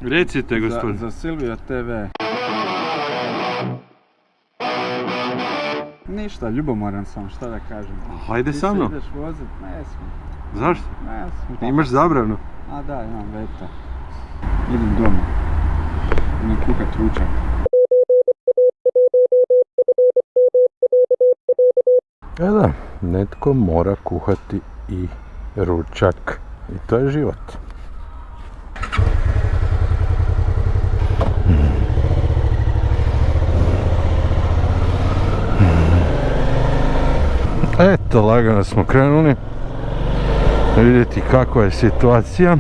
Recite, gospodin. Za Silvio TV. Ništa, ljubomoran sam, šta da kažem. Hajde sa mnom. Ti se ideš vozit? Ne smijem. Zašto? Ne smijem. Imaš zabranu? A da, imam veto. Idem doma. Idem kuhat ručak. Da, netko mora kuhati i ručak. I to je život. Eto, lagano smo krenuli vidjeti kakva je situacija.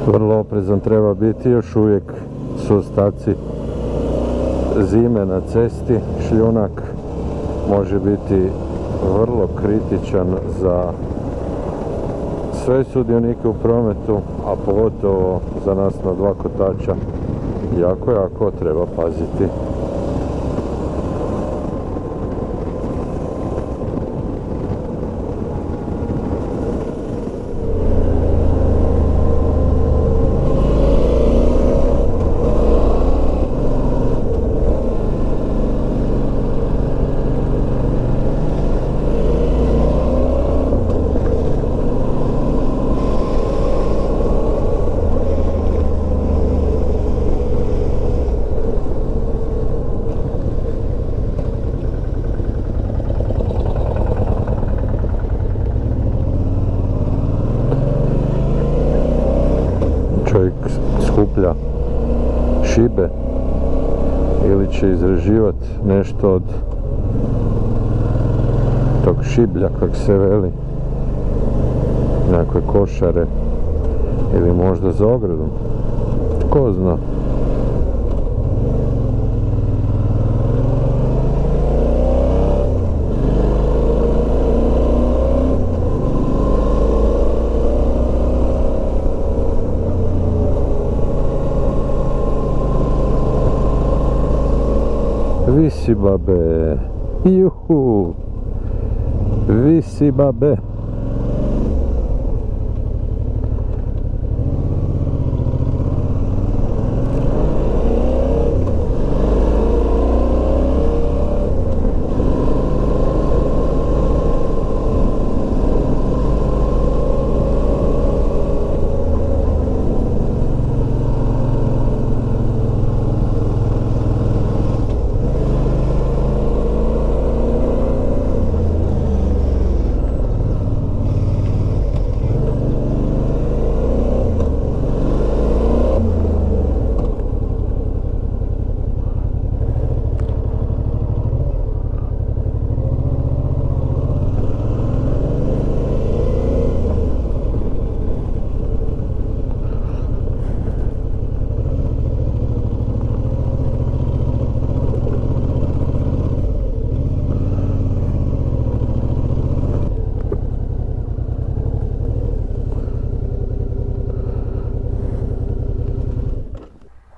Vrlo oprezan treba biti, još uvijek su ostaci zime na cesti, šljunak može biti vrlo kritičan za sve sudionike u prometu, a pogotovo za nas na dva kotača. Jako treba paziti. čovjek skuplja šibe ili će izraživati nešto od tog šiblja, kak se veli, nekakve košare ili možda za ogradom, ko zna. Visi babe, juhu, visi babe.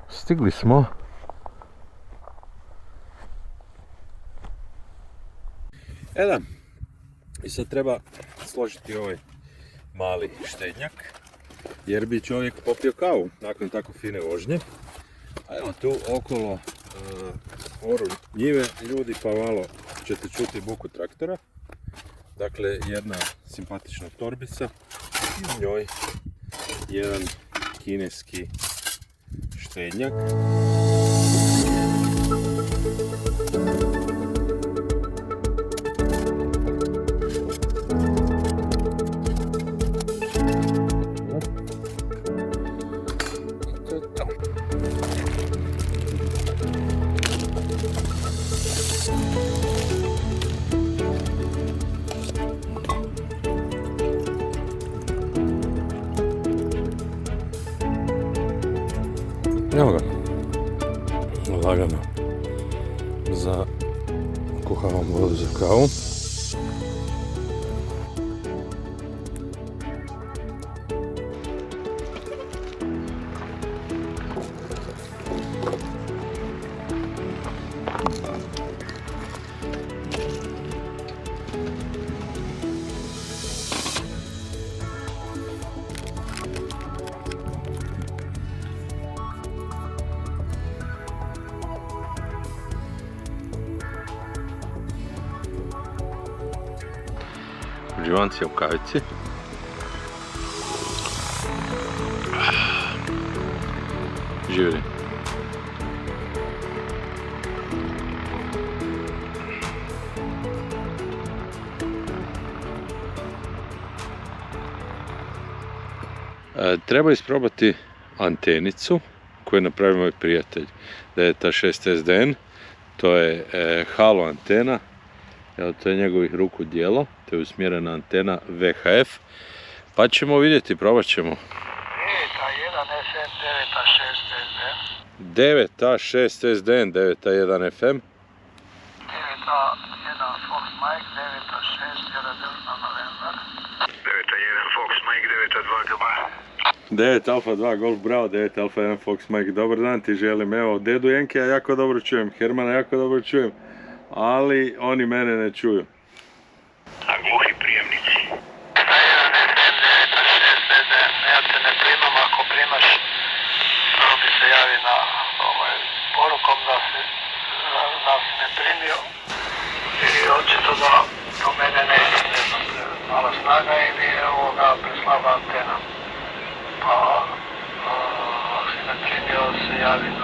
Stigli smo. Da, i sad treba složiti ovaj mali štednjak, jer bi čovjek popio kavu nakon tako fine vožnje. A evo tu okolo oru njive ljudi, pa malo ćete čuti buku traktora. Dakle, jedna simpatična torbica i u njoj jedan kineski štednjak. Evo ga, lagano za kuhavom vodu za kavu. Uživanci u kavici. Živjeli. Treba isprobati antenicu koju je napravio moj prijatelj. DV6 SDN. To je halo antena. Evo, to je njegovih ruku djelo, to je usmjerena antena VHF, pa ćemo vidjeti, probat ćemo. 9A1 FM, 9A6 SDN. 9A6 SDN, 9A1 FM. 9A1 Fox Mike, 9A6 Delta November. 9A1 Fox Mike, 9A2 Golf. 9 Alfa 2 Golf Bravo, 9 Alfa 1 Fox Mike, dobar dan ti želim. Evo, dedu Jenkija jako dobro čujem, Hermana jako dobro čujem, ali oni mene ne čuju. A gluhi prijemnici. 9A1 FM, 9A6 SDN. Ja te ne primam, ako primaš, prvo bi se javi na porukom da si ne primio. Ili očito da do mene ne ide mala snaga ili je ovoga preslaba antena. Pa, ako si ne primio, se javi na